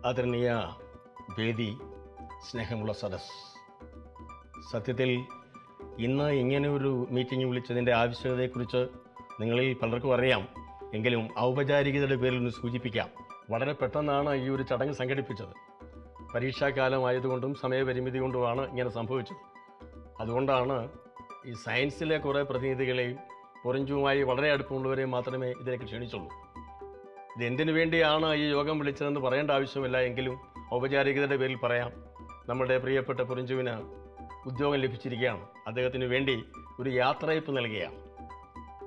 ആദരണീയ വേദി, സ്നേഹമുള്ള സദസ്, സത്യത്തിൽ ഇന്ന് ഇങ്ങനെ ഒരു മീറ്റിംഗ് വിളിച്ചതിൻ്റെ ആവശ്യകതയെക്കുറിച്ച് നിങ്ങളിൽ പലർക്കും അറിയാം. എങ്കിലും ഔപചാരികതയുടെ പേരിൽ ഒന്ന് സൂചിപ്പിക്കാം. വളരെ പെട്ടെന്നാണ് ഈ ഒരു ചടങ്ങ് സംഘടിപ്പിച്ചത്. പരീക്ഷാകാലമായതുകൊണ്ടും സമയപരിമിതി കൊണ്ടുമാണ് ഇങ്ങനെ സംഭവിച്ചത്. അതുകൊണ്ടാണ് ഈ സയൻസിലെ കുറേ പ്രതിനിധികളെയും പൊറിഞ്ചുമായി വളരെ അടുപ്പമുള്ളവരെയും മാത്രമേ ഇതിലേക്ക് ക്ഷണിച്ചുള്ളൂ. ഇതെന്തിനു വേണ്ടിയാണ് ഈ യോഗം വിളിച്ചതെന്ന് പറയേണ്ട ആവശ്യമില്ല. എങ്കിലും ഔപചാരികതയുടെ പേരിൽ പറയാം. നമ്മുടെ പ്രിയപ്പെട്ട പൊറിഞ്ചുവിന് ഉദ്യോഗം ലഭിച്ചിരിക്കുകയാണ്. അദ്ദേഹത്തിന് വേണ്ടി ഒരു യാത്രയപ്പ് നൽകുകയാണ്.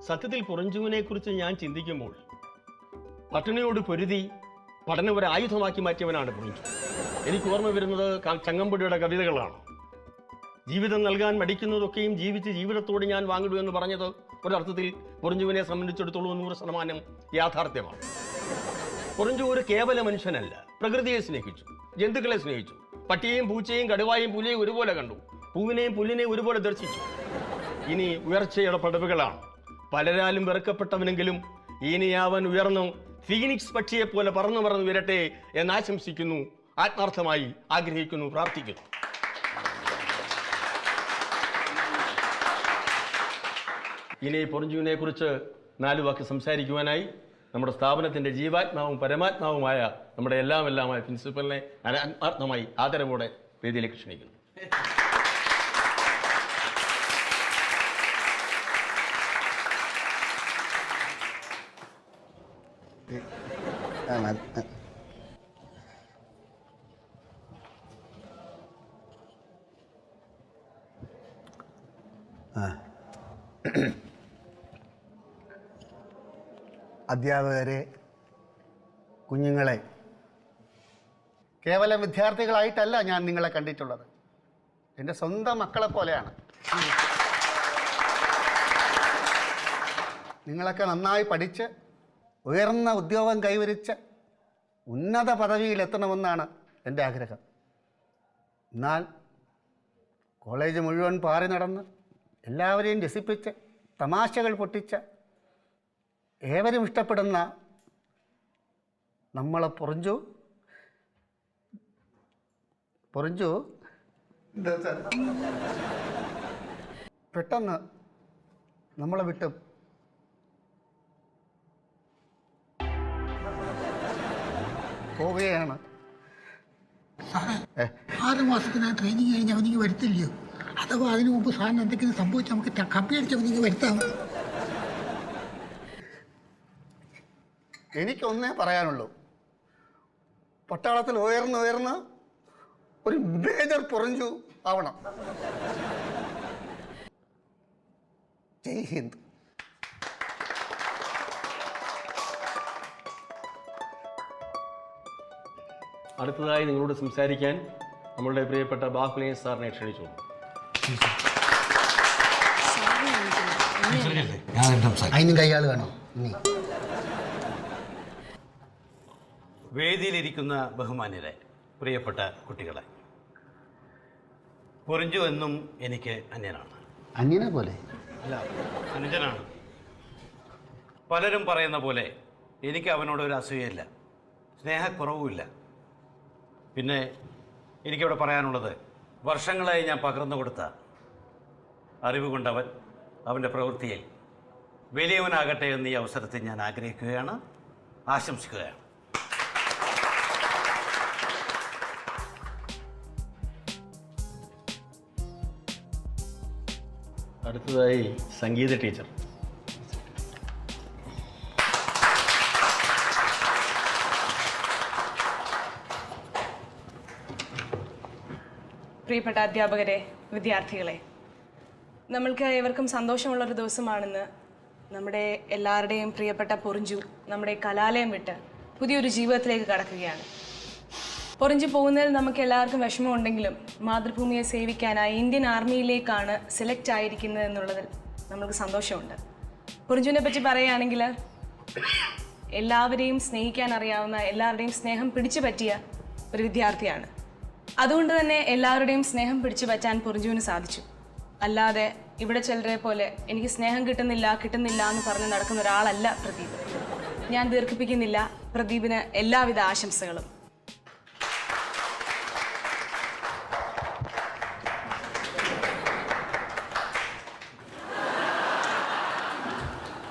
സത്യത്തിൽ പൊറിഞ്ചുവിനെക്കുറിച്ച് ഞാൻ ചിന്തിക്കുമ്പോൾ പട്ടിണിയോട് പൊരുതി പഠനം ഒരു ആയുധമാക്കി മാറ്റിയവനാണ് പൊറിഞ്ചു. എനിക്ക് ഓർമ്മ വരുന്നത് ചങ്ങമ്പുഴയുടെ കവിതകളാണ്. ജീവിതം നൽകാൻ മടിക്കുന്നതൊക്കെയും ജീവിച്ച് ജീവിതത്തോട് ഞാൻ വാങ്ങിടൂ എന്ന് പറഞ്ഞത് ഒരർത്ഥത്തിൽ പൊറിഞ്ചുവിനെ സംബന്ധിച്ചിടത്തോളം 100% യാഥാർത്ഥ്യമാണ്. പൊറിഞ്ചു ഒരു കേവല മനുഷ്യനല്ല. പ്രകൃതിയെ സ്നേഹിച്ചു, ജന്തുക്കളെ സ്നേഹിച്ചു. പട്ടിയെയും പൂച്ചയും കടുവായും പുലിയെയും ഒരുപോലെ കണ്ടു, പൂവിനെയും പുല്ലിനെയും ഒരുപോലെ ദർശിച്ചു. ഇനി ഉയർച്ചയുടെ പടവുകളാണ്. പലരാലും വെറുക്കപ്പെട്ടവനെങ്കിലും ഇനി അവൻ ഉയർന്നു ഫീനിക്സ് പക്ഷിയെ പോലെ പറന്നു വരട്ടെ എന്നാശംസിക്കുന്നു, ആത്മാർത്ഥമായി ആഗ്രഹിക്കുന്നു, പ്രാർത്ഥിക്കുന്നു. ഇനി പൊറിഞ്ചുവിനെ കുറിച്ച് 4 വാക്ക് സംസാരിക്കുവാനായി നമ്മുടെ സ്ഥാപനത്തിൻ്റെ ജീവാത്മാവും പരമാത്മാവുമായ നമ്മുടെ എല്ലാമായ പ്രിൻസിപ്പലിനെ ആത്മാർത്ഥമായി ആദരവോടെ വേദിയിലേക്ക് ക്ഷണിക്കുന്നു. അധ്യാപകരെ, കുഞ്ഞുങ്ങളെ, കേവലം വിദ്യാർത്ഥികളായിട്ടല്ല ഞാൻ നിങ്ങളെ കണ്ടിട്ടുള്ളത്. എൻ്റെ സ്വന്തം മക്കളെ പോലെയാണ്. നിങ്ങളൊക്കെ നന്നായി പഠിച്ച് ഉയർന്ന ഉദ്യോഗം കൈവരിച്ച് ഉന്നത പദവിയിലെത്തണമെന്നാണ് എൻ്റെ ആഗ്രഹം. എന്നാൽ കോളേജ് മുഴുവൻ പാറി നടന്ന് എല്ലാവരെയും രസിപ്പിച്ച് തമാശകൾ പൊട്ടിച്ച് ഏവരും ഇഷ്ടപ്പെടുന്ന നമ്മളെ പൊറിഞ്ചു പെട്ടെന്ന് നമ്മളെ വിട്ട് പോവുകയാണ്. 6 മാസത്തിന് ട്രെയിനിങ് കഴിഞ്ഞ് അവനിക്ക് വരുത്തില്ലയോ? അഥവാ അതിനു മുമ്പ് സാറിന് എന്തെങ്കിലും സംഭവിച്ച് നമുക്ക് കമ്പി അടിച്ച് അവനിക്ക് വരുത്താം. എനിക്കൊന്നേ പറയാനുള്ളൂ, പട്ടാളത്തിൽ ഉയർന്ന് ഒരു മേജർ പൊറിഞ്ചു ആവണം. ജയ് ഹിന്ദ്. അടുത്തതായി നിങ്ങളോട് സംസാരിക്കാൻ നമ്മളുടെ പ്രിയപ്പെട്ട ബാഹുലേ സാറിനെ ക്ഷണിച്ചു. അതിനും കൈയാൾ വേണം. വേദിയിലിരിക്കുന്ന ബഹുമാന്യരെ, പ്രിയപ്പെട്ട കുട്ടികളെ, പൊറിഞ്ചു എന്നും എനിക്ക് അന്യനാണ്. അന്യനെ പോലെ അല്ല, അനുജനാണ്. പലരും പറയുന്ന പോലെ എനിക്ക് അവനോടൊരു അസൂയയില്ല, സ്നേഹക്കുറവുമില്ല. പിന്നെ എനിക്കിവിടെ പറയാനുള്ളത്, വർഷങ്ങളായി ഞാൻ പകർന്നു കൊടുത്ത അറിവ് കൊണ്ടവൻ അവൻ്റെ പ്രവൃത്തിയിൽ വലിയവനാകട്ടെ എന്ന് ഈ അവസരത്തിൽ ഞാൻ ആഗ്രഹിക്കുകയാണ്, ആശംസിക്കുകയാണ്. അടുത്തതായി സംഗീത ടീച്ചർ. പ്രിയപ്പെട്ട അധ്യാപകരെ, വിദ്യാർത്ഥികളെ, നമ്മൾക്ക് ഏവർക്കും സന്തോഷമുള്ളൊരു ദിവസമാണെന്ന്. നമ്മുടെ എല്ലാവരുടെയും പ്രിയപ്പെട്ട പൊറിഞ്ചു നമ്മുടെ കലാലയം വിട്ട് പുതിയൊരു ജീവിതത്തിലേക്ക് കടക്കുകയാണ്. പൊറിഞ്ചു പോകുന്നതിൽ നമുക്ക് എല്ലാവർക്കും വിഷമമുണ്ടെങ്കിലും മാതൃഭൂമിയെ സേവിക്കാനായി ഇന്ത്യൻ ആർമിയിലേക്കാണ് സെലക്ട് ആയിരിക്കുന്നത് എന്നുള്ളതിൽ നമ്മൾക്ക് സന്തോഷമുണ്ട്. പൊറിഞ്ചുവിനെ പറ്റി പറയുകയാണെങ്കിൽ എല്ലാവരെയും സ്നേഹിക്കാൻ അറിയാവുന്ന, എല്ലാവരുടെയും സ്നേഹം പിടിച്ചു പറ്റിയ ഒരു വിദ്യാർത്ഥിയാണ്. അതുകൊണ്ട് തന്നെ എല്ലാവരുടെയും സ്നേഹം പിടിച്ചു പറ്റാൻ പൊറിഞ്ചുവിന് സാധിച്ചു. അല്ലാതെ ഇവിടെ ചിലരെ പോലെ എനിക്ക് സ്നേഹം കിട്ടുന്നില്ല എന്ന് പറഞ്ഞ് നടക്കുന്ന ഒരാളല്ല പ്രദീപ്. ഞാൻ ദീർഘിപ്പിക്കുന്നില്ല. പ്രദീപിന് എല്ലാവിധ ആശംസകളും.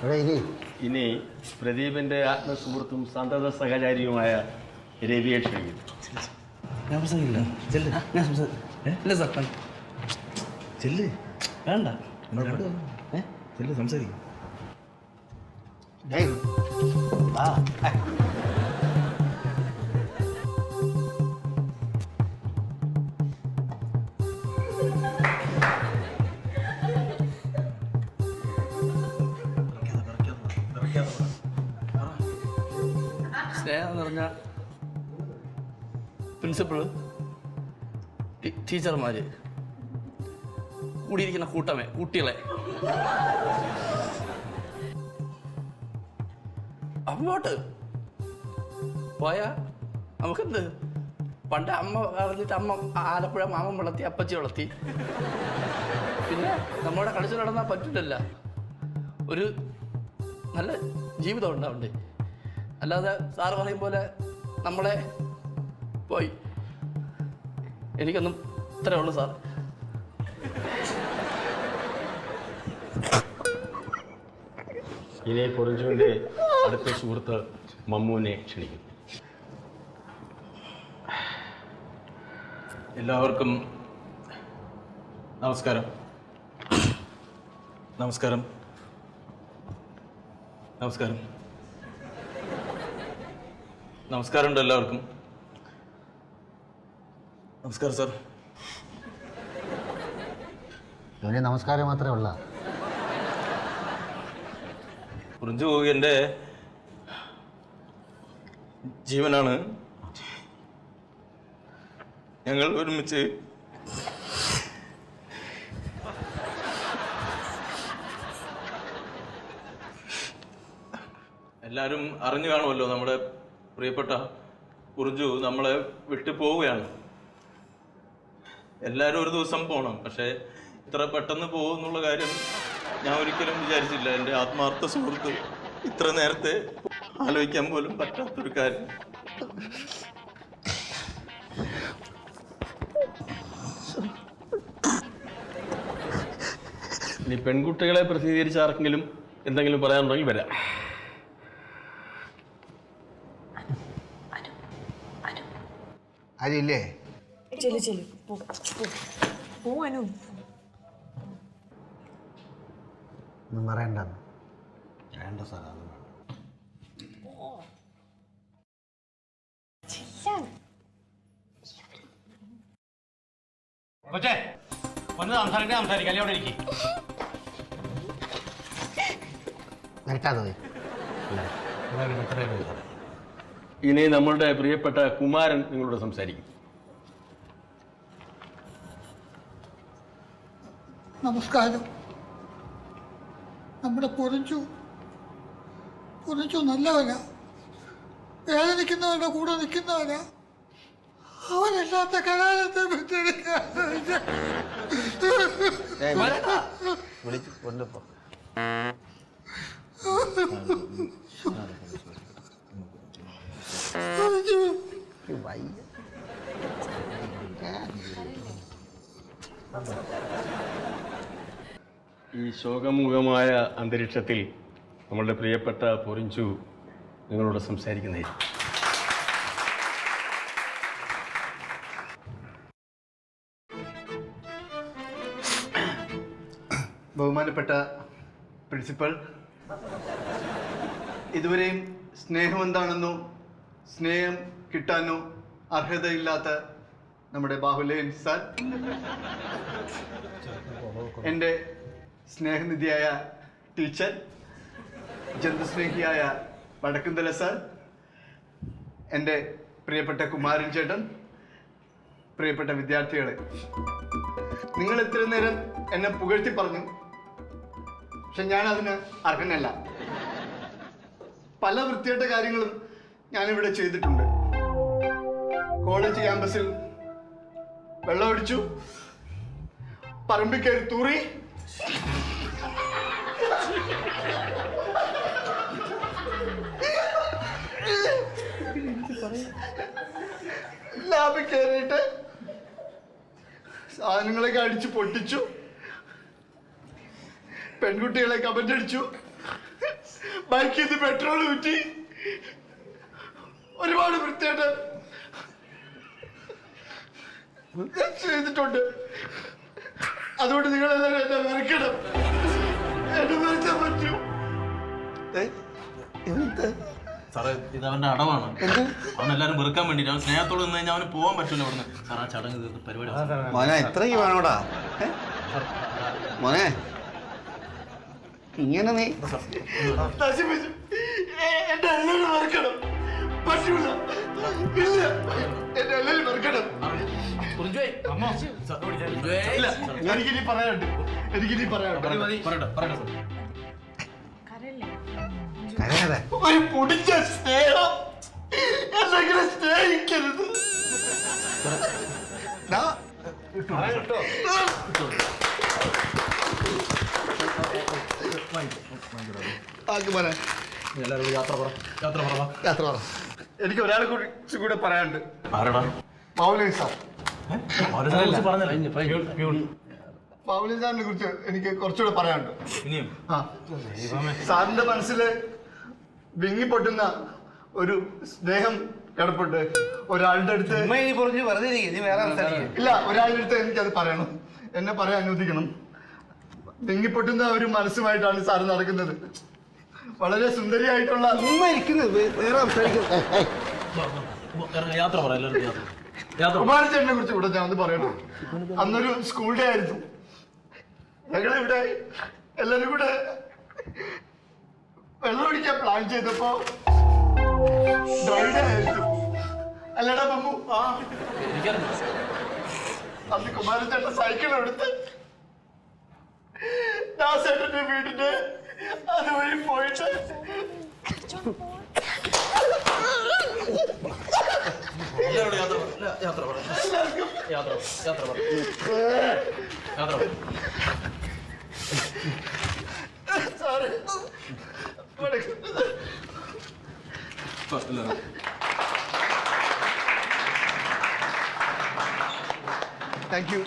ഇവിടെ ഇനി ഇനി പ്രദീപിൻ്റെ ആത്മസുഹൃത്തും സന്തത സഹചാരിയുമായ രവിയെ ക്ഷണിക്കുന്നു. ഞാൻ പ്രസംഗില്ല. ചെല്ല്. ഞാൻ ഇല്ല സാർ. ചെല്ല്. വേണ്ട. ചെല്ല്, സംസാരിക്കും. ഡേയ്, വാ. സ്നേഹം നിറഞ്ഞ പ്രിൻസിപ്പള്, ടീച്ചർമാര്, കൂടിയിരിക്കുന്ന കുട്ടികളെ, അങ്ങോട്ട് പോയാ നമുക്കെന്ത്? പണ്ട് അമ്മ പറഞ്ഞിട്ട് അമ്മ ആലപ്പുഴ മാമൻ വളർത്തി, അപ്പച്ചി വളർത്തി. പിന്നെ നമ്മളുടെ കളിച്ചു നടന്നാൽ പറ്റില്ലല്ല. ഒരു നല്ല ജീവിതം ഉണ്ടാവണ്ടേ? അല്ലാതെ സാറ് പറയും പോലെ നമ്മളെ പോയി. എനിക്കൊന്നും ഇത്രേ ഉള്ളൂ സാർ. ഇനി പൊറിഞ്ചുവിൻ്റെ അടുത്ത സുഹൃത്ത് മമ്മൂനെ ക്ഷണിക്കുന്നു. എല്ലാവർക്കും നമസ്കാരം. നമസ്കാരം. നമസ്കാരം. നമസ്കാരമുണ്ട് എല്ലാവർക്കും. നമസ്കാരം സാർ. ഇവന് നമസ്കാരം മാത്രമേ ഉള്ള. പുറിഞ്ചു എൻ്റെ ജീവനാണ്. ഞങ്ങൾ ഒരുമിച്ച് എല്ലാവരും അറിഞ്ഞു കാണുമല്ലോ, നമ്മുടെ പ്രിയപ്പെട്ട പുറിഞ്ചു നമ്മളെ വിട്ടു പോവുകയാണ്. എല്ലാവരും ഒരു ദിവസം പോകണം, പക്ഷേ ഇത്ര പെട്ടെന്ന് പോകുമെന്നുള്ള കാര്യം ഞാൻ ഒരിക്കലും വിചാരിച്ചില്ല. എൻ്റെ ആത്മാർത്ഥ സുഹൃത്ത് ഇത്ര നേരത്തെ ആലോചിക്കാൻ പോലും പറ്റാത്തൊരു കാര്യം. ഇനി പെൺകുട്ടികളെ പ്രസിദ്ധീകരിച്ച ആർക്കെങ്കിലും എന്തെങ്കിലും പറയാനുണ്ടെങ്കിൽ വരാം. അതില്ലേ ഒന്നും പറയണ്ട. വേണ്ട സാർ, അത് വേണ്ട. കൊച്ചേ, ഒന്ന് സംസാരിക്കാം. അല്ലേ അവിടെ ഇരിക്കും. നിർത്താതെ പോയി. ഇനി നമ്മളുടെ പ്രിയപ്പെട്ട കുമാരൻ നിങ്ങളോട് സംസാരിക്കും. നമസ്കാരം. നമ്മുടെ പൊറിഞ്ചു നല്ലവനാ, വേദനിക്കുന്നവരുടെ കൂടെ നിൽക്കുന്നവനാ. അവനല്ലാത്ത കലാലയത്തെ പറ്റി വിളിച്ച് കൊണ്ടുപോ. ഈ ശോകമുഖമായ അന്തരീക്ഷത്തിൽ നമ്മളുടെ പ്രിയപ്പെട്ട പൊറിഞ്ചു നിങ്ങളോട് സംസാരിക്കുന്നതായിരിക്കും. ബഹുമാനപ്പെട്ട പ്രിൻസിപ്പൽ, ഇതുവരെയും സ്നേഹം എന്താണെന്നോ സ്നേഹം കിട്ടാനോ അർഹതയില്ലാത്ത നമ്മുടെ ബാഹുലേയൻ സാർ, എൻ്റെ സ്നേഹനിധിയായ ടീച്ചർ, ജന്തുസ്നേഹിയായ വടക്കുംതല സാർ, എൻ്റെ പ്രിയപ്പെട്ട കുമാരൻ ചേട്ടൻ, പ്രിയപ്പെട്ട വിദ്യാർത്ഥികളെ, നിങ്ങൾ ഇത്ര നേരം എന്നെ പുകഴ്ത്തി പറഞ്ഞു. പക്ഷെ ഞാൻ അതിന് അർഹനല്ല. പല വൃത്തികെട്ട കാര്യങ്ങളും ഞാനിവിടെ ചെയ്തിട്ടുണ്ട്. കോളേജ് ക്യാമ്പസിൽ വെള്ളമടിച്ചു, പറമ്പിൽ കയറി തൂറി, ലാബിൽ കയറിയിട്ട് സാധനങ്ങളൊക്കെ അടിച്ച് പൊട്ടിച്ചു, പെൺകുട്ടികളെ കമന്റ് അടിച്ചു, ബൈക്കിൽ നിന്ന് പെട്രോൾ ഊറ്റി ഒരുപാട് വൃത്തിയായിട്ട് ചെയ്തിട്ടുണ്ട്. അതുകൊണ്ട് നിങ്ങളെല്ലാവരും എന്നെ വെറുക്കണം. എന്നെ വെറുക്കാൻ പറ്റൂ. സാറേ ഇത് അവന്റെ അടവാണ്. അവനെല്ലാരും വെറുക്കാൻ വേണ്ടിട്ട് അവൻ സ്നേഹത്തോട് നിന്ന് കഴിഞ്ഞാൽ അവന് പോകാൻ പറ്റൂല അവിടുന്ന്. സാർ ആ ചടങ്ങ് തീർത്ത് പരിപാടി മോനെ ഇത്രയ്ക്ക് വേണോടാ മോനെ. ഇങ്ങനെ നീ നശിപ്പിച്ചു. എന്റെ എല്ലാവരും വെറുക്കണം. പറ്റൂല. ഇല്ല, എന്റെ എല്ലാവരും വെറുക്കണം. ഇല്ല, എനിക്കിനി പറയാനുണ്ട്. ഒരു പൊടിച്ച സ്നേഹം എന്തെങ്കിലും സ്നേഹിക്കരുത്. എനിക്ക് ഒരാളെ കുറിച്ച് കൂടെ പറയാനുണ്ട്. മൗലവി സാർ. മൗലവി സാറിനെ കുറിച്ച് എനിക്ക് കുറച്ചുകൂടെ പറയാനുണ്ട്. സാറിന്റെ മനസ്സില് വിങ്ങിപ്പൊട്ടുന്ന ഒരു സ്നേഹം കിടപ്പുണ്ട് ഒരാളുടെ അടുത്ത്. ഇല്ല, ഒരാളുടെ അടുത്ത് എനിക്കത് പറയണം. എന്നെ പറയാൻ അനുവദിക്കണം. വിങ്ങിപ്പൊട്ടുന്ന ഒരു മനസ്സുമായിട്ടാണ് സാറ് നടക്കുന്നത്. വളരെ സുന്ദരിയായിട്ടുള്ള കുമാരച്ചേട്ടനെ കുറിച്ച് ഇവിടെ ഞാൻ ഒന്ന് പറയണം. അന്നൊരു സ്കൂൾ ഡേ ആയിരുന്നു. ഞങ്ങളിവിടെ എല്ലാവരും കൂടെ വെള്ളമൊഴിക്കാൻ പ്ലാൻ ചെയ്തപ്പോ ഡ്രൈ ഡേ ആയിരുന്നു. അല്ലടാ മമ്മു? അന്ന് കുമാരച്ചേട്ടൻ സൈക്കിൾ എടുത്ത് ദാസേട്ടന്റെ വീടിന്റെ അതുവഴി പോയിട്ട് സാറ് താങ്ക് യു.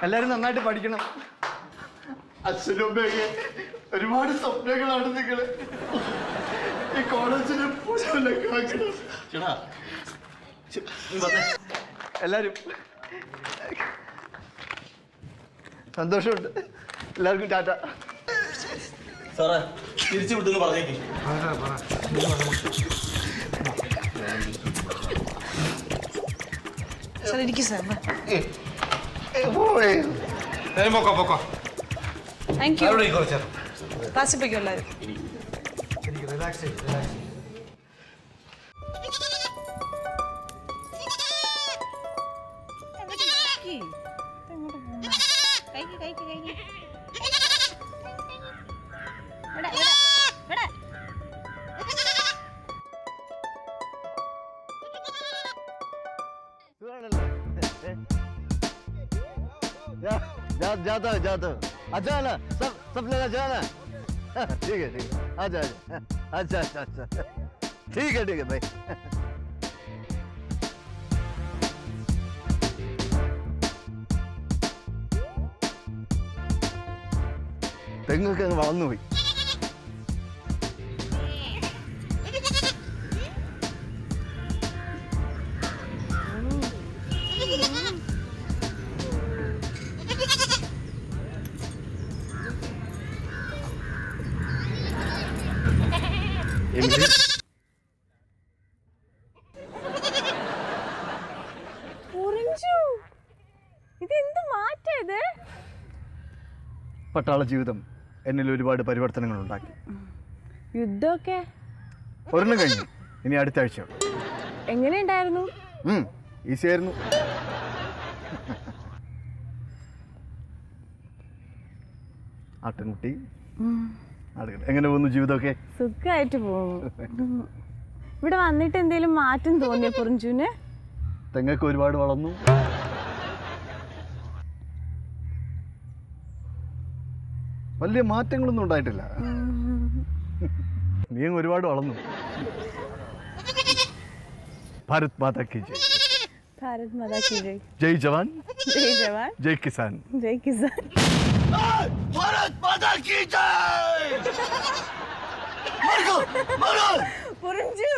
എല്ലാരും നന്നായിട്ട് പഠിക്കണം. അച്ഛനും ഒരുപാട് സ്വപ്നങ്ങളാണ് നിങ്ങള്. ഈ കോളേജിന് എല്ലാരും സന്തോഷമുണ്ട്. എല്ലാവർക്കും ടാറ്റ. സാറേ തിരിച്ചു വിട്ടെന്ന് പറഞ്ഞേക്ക്. സാർ ഇരിക്കും സാർ. Thank you. ക്ലാസ്സിൽ പോയിക്കോ എല്ലാവരും. जाता है अच्छा ना सब लेना जाना. ठीक है आजा अच्छा ठीक है भाई. തെങ്ങൊക്കെ അങ്ങ് വളർന്നുപോയി. പട്ടാള ജീവിതം എന്നിൽ ഒരുപാട് പരിവർത്തനങ്ങൾ ഉണ്ടാക്കി. യുദ്ധമൊക്കെ ഒരെണ്ണം കഴിഞ്ഞു. ഇനി അടുത്ത ആഴ്ച. എങ്ങനെയുണ്ടായിരുന്നു? ഈസി ആയിരുന്നു. ആട്ടിൻകുട്ടി എങ്ങനെ പോകുന്നു ജീവിതമൊക്കെ? സുഖമായിട്ട് പോകുന്നു. ഇവിടെ വന്നിട്ട് എന്തെങ്കിലും മാറ്റം തോന്നിയ പൊറിഞ്ചുവിന്? തെങ്ങൊക്കെ ഒരുപാട് വളർന്നു. വലിയ മാറ്റങ്ങളൊന്നും ഉണ്ടായിട്ടില്ല. നീ ഒരുപാട് വളർന്നു. ഭാരത് മാതാ കി ജയ്. ഭാരത് മാതാ കി ജയ്. ജയ് ജവാൻ ജയ് ജവാൻ ജയ് കിസാൻ. ജയ് കിസാൻ. പുറിഞ്ചു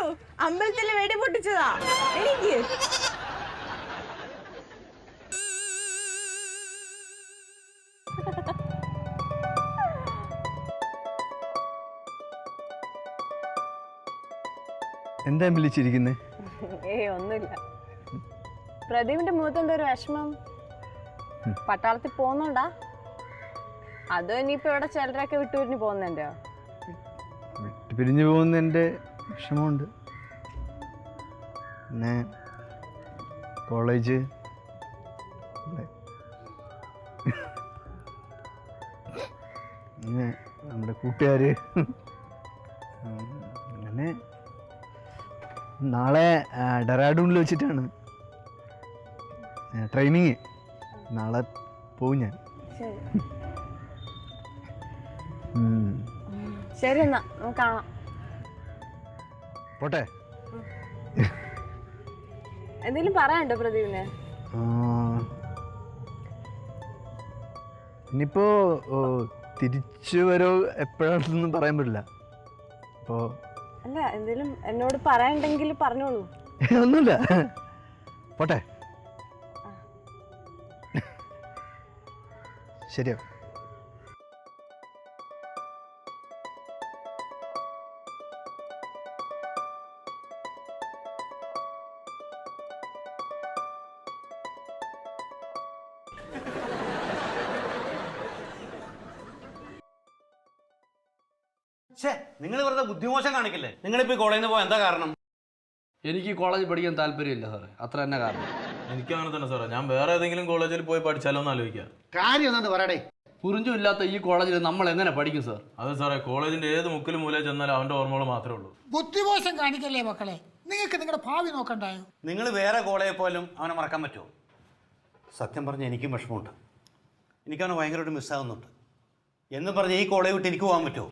അമ്പലത്തിലെ വെടി പൊട്ടിച്ചതാ എനിക്ക് എന്താ വിളിച്ചിരിക്കുന്നേ? ഒന്നുമില്ല. പ്രദീപിന്റെ മുഖത്ത് എന്താ ഒരു വിഷമം? പട്ടാളത്തിൽ പോകുന്നുണ്ടാ? അതോ ഇനിയിപ്പോ ഇവിടെ ചിലരൊക്കെ വിട്ടുപിരിഞ്ഞ് പോകുന്നുണ്ടോ? പിരിഞ്ഞു പോകുന്നതിൻ്റെ വിഷമമുണ്ട്. പിന്നെ കോളേജ്, പിന്നെ നമ്മുടെ കൂട്ടുകാർ, അങ്ങനെ നാളെ ഡെറാഡൂണിൽ വെച്ചിട്ടാണ് ട്രെയിനിങ്. നാളെ പോവും ഞാൻ. ശരി എന്നാ നമുക്ക് കാണാം. പോട്ടെ. എന്തെങ്കിലും പറയാനുണ്ടോ പ്രദീപിന്? ഇനിയിപ്പോ തിരിച്ചു വരോ എപ്പോഴാണെന്നൊന്നും പറയാൻ പറ്റില്ല. അപ്പോ അല്ല, എന്തെങ്കിലും എന്നോട് പറയാനുണ്ടെങ്കിൽ പറഞ്ഞോളൂ. ഒന്നുമില്ല, പോട്ടെ. ശരിയാ. നിങ്ങൾ വെറുതെ ബുദ്ധിമോശം കാണിക്കില്ലേ? നിങ്ങളിപ്പോ കോളേജിൽ നിന്ന് പോയാൽ എന്താ കാരണം? എനിക്ക് കോളേജിൽ പഠിക്കാൻ താല്പര്യമില്ല സാറേ, അത്ര തന്നെ കാരണം. എനിക്ക് അങ്ങനെ തന്നെ സാറേ. ഞാൻ വേറെ ഏതെങ്കിലും കോളേജിൽ പോയി പഠിച്ചാലോ എന്ന് ആലോചിക്കാം. കാര്യം എന്താ പറയടേ? പുറിഞ്ചും ഇല്ലാത്ത ഈ കോളേജിൽ നമ്മൾ എങ്ങനെ പഠിക്കും സാർ? അതെ സാറേ, കോളേജിന്റെ ഏത് മുക്കിലും മൂലയിൽ ചെന്നാലും അവന്റെ ഓർമ്മകൾ മാത്രമേ ഉള്ളൂ. ബുദ്ധിമോശം കാണിക്കല്ലേ മക്കളെ? നിങ്ങൾക്ക് നിങ്ങളുടെ ഭാവി നോക്കണ്ടായോ? നിങ്ങൾ വേറെ കോളേജിൽ പോലും അവനെ മറക്കാൻ പറ്റുമോ? സത്യം പറഞ്ഞ എനിക്കും വിഷമമുണ്ട്. എനിക്കവനെ ഭയങ്കരമായിട്ട് മിസ്സാകുന്നുണ്ട്. എന്നും പറഞ്ഞ് ഈ കോളേജ് വിട്ട് എനിക്ക് പോകാൻ പറ്റുമോ?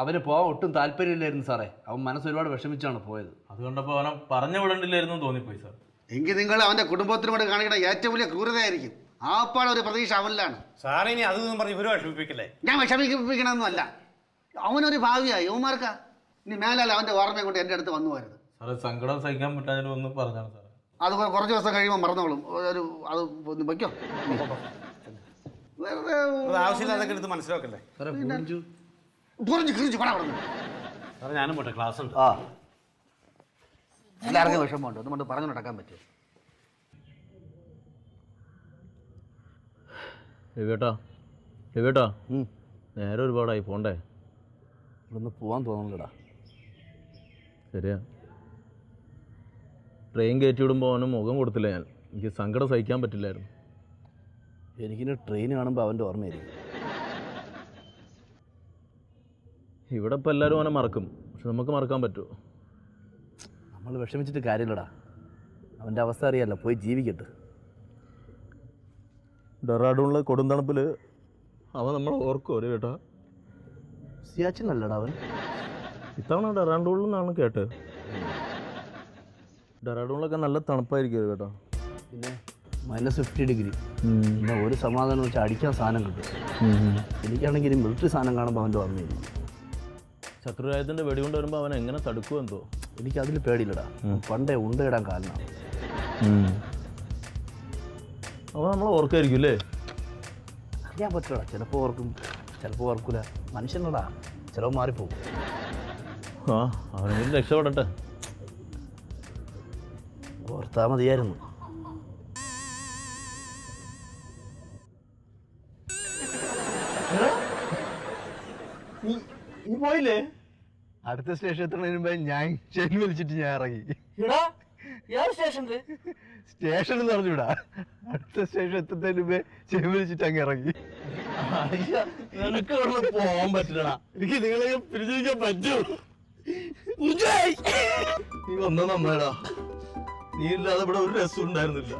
അവന് പോകാൻ ഒട്ടും താല്പര്യമില്ലായിരുന്നു സാറേ. അവൻ മനസ്സ് ഒരുപാട് വിഷമിച്ചാണ് പോയത്. അതുകൊണ്ടപ്പോൾ അവനെ പറഞ്ഞു വിടണ്ടില്ലായിരുന്നു തോന്നിപ്പോയി സാർ. എങ്കിൽ നിങ്ങൾ അവന്റെ കുടുംബത്തിനോട് കാണിക്കുന്ന ഏറ്റവും വലിയ ക്രൂരതയായിരിക്കും. ആപ്പാടെ ഒരു പ്രതീക്ഷ അവനിലാണ്. സാറേ ഇനി അതൊന്നും പറഞ്ഞ് ഇവര് വിഷമിപ്പിക്കില്ലേ? ഞാൻ വിഷമിപ്പിക്കണമെന്നല്ല, അവനൊരു ഭാവിയായി. യുവമാർക്കാ ഇനി മേലാൽ അവന്റെ ഓർമ്മയെ കൊണ്ട് എൻ്റെ അടുത്ത് വന്നു പോരുത്. സാറേ, സങ്കടം സഹിക്കാൻ പറ്റാതെ ഒന്ന് പറഞ്ഞാണ് സാറേ. അത് കുറച്ച് ദിവസം കഴിയുമ്പോൾ മറന്നോളും. അത് വയ്ക്കോ, ആവശ്യമില്ലാതൊക്കെ എടുത്ത് മനസ്സിലാക്കല്ലേ സാറേ. പുറിഞ്ചു സാറേ, ഞാനും പോട്ടെ, ക്ലാസ് ഉണ്ട്. എല്ലാവർക്കും വിഷമമുണ്ട്. അതുകൊണ്ട് പറഞ്ഞു നടക്കാൻ പറ്റും. രവിയേട്ടാ, നേരെ ഒരുപാടായി പോണ്ടേ? ഇവിടുന്ന് പോവാൻ തോന്നുന്നില്ലടാ. ശരിയാ. ട്രെയിൻ കയറ്റി വിടുമ്പോൾ അവന് മുഖം കൊടുത്തില്ല ഞാൻ. എനിക്ക് സങ്കടം സഹിക്കാൻ പറ്റില്ലായിരുന്നു. എനിക്കിനി ട്രെയിൻ കാണുമ്പോൾ അവൻ്റെ ഓർമ്മയായിരിക്കും. ഇവിടെ ഇപ്പോൾ എല്ലാവരും അവനെ മറക്കും, പക്ഷെ നമുക്ക് മറക്കാൻ പറ്റുമോ? നമ്മൾ വിഷമിച്ചിട്ട് കാര്യമില്ലടാ. അവൻ്റെ അവസ്ഥ അറിയാമല്ലോ, പോയി ജീവിക്കട്ടെ. ഡെറാഡൂണിലെ കൊടുന്തണുപ്പിൽ അവൻ നമ്മളെ ഓർക്കുമോ രവിയേട്ടാ? സിയാച്ചിനല്ലടാ അവൻ. ഇത്തവണ ഡെറാഡൂണിൽ നിന്നാണ് കേട്ടത്. ഡെറാഡൂണിലൊക്കെ നല്ല തണുപ്പായിരിക്കും കേട്ടോ. പിന്നെ -50 ഡിഗ്രി. പിന്നെ ഒരു സമാധാനം വെച്ചാൽ അടിക്കാൻ സാധനം കിട്ടും. എനിക്കാണെങ്കിൽ മിലിറ്ററി സാധനം കാണുമ്പോൾ അവൻ്റെ ഓർമ്മയില്ല. ശത്രുരാജ്യത്തിൻ്റെ വെടികൊണ്ട് വരുമ്പോൾ അവൻ എങ്ങനെ തടുക്കുമെന്തോ. എനിക്കതിൽ പേടിയില്ലടാ. പണ്ടേ ഉണ്ടയിടാൻ കാരണമാണ്. അവൻ നമ്മളെ ഓർക്കായിരിക്കും അല്ലേ? അറിയാൻ പറ്റില്ലടാ. ചിലപ്പോൾ ഓർക്കും, ചിലപ്പോൾ ഓർക്കില്ല. മനുഷ്യനടാ, ചിലവ് മാറിപ്പോകും. ആ, അവനെങ്കിലും രക്ഷപ്പെടട്ടെ. ഓർത്താൽ മതിയായിരുന്നു. നീ പോയില്ലേ? അടുത്ത സ്റ്റേഷൻ എത്തുന്നതിന് മുമ്പ് ഞാൻ ചെയിൻ വലിച്ചിട്ട് ഞാൻ ഇറങ്ങി. സ്റ്റേഷൻ എന്ന് പറഞ്ഞൂടാ, അടുത്ത സ്റ്റേഷൻ എത്തുന്നതിന് മുമ്പേ ചെയിൻ വലിച്ചിട്ട് അങ്ങ് ഇറങ്ങി. നിനക്ക് ഇവിടെ പോകാൻ പറ്റില്ലടാ. എനിക്ക് നിങ്ങളെ പിരിച്ചിരിക്കാൻ പറ്റൂ. നീ വന്ന നന്നാടാ. നീ ഇല്ലാതെ ഇവിടെ ഒരു രസം ഉണ്ടായിരുന്നില്ല.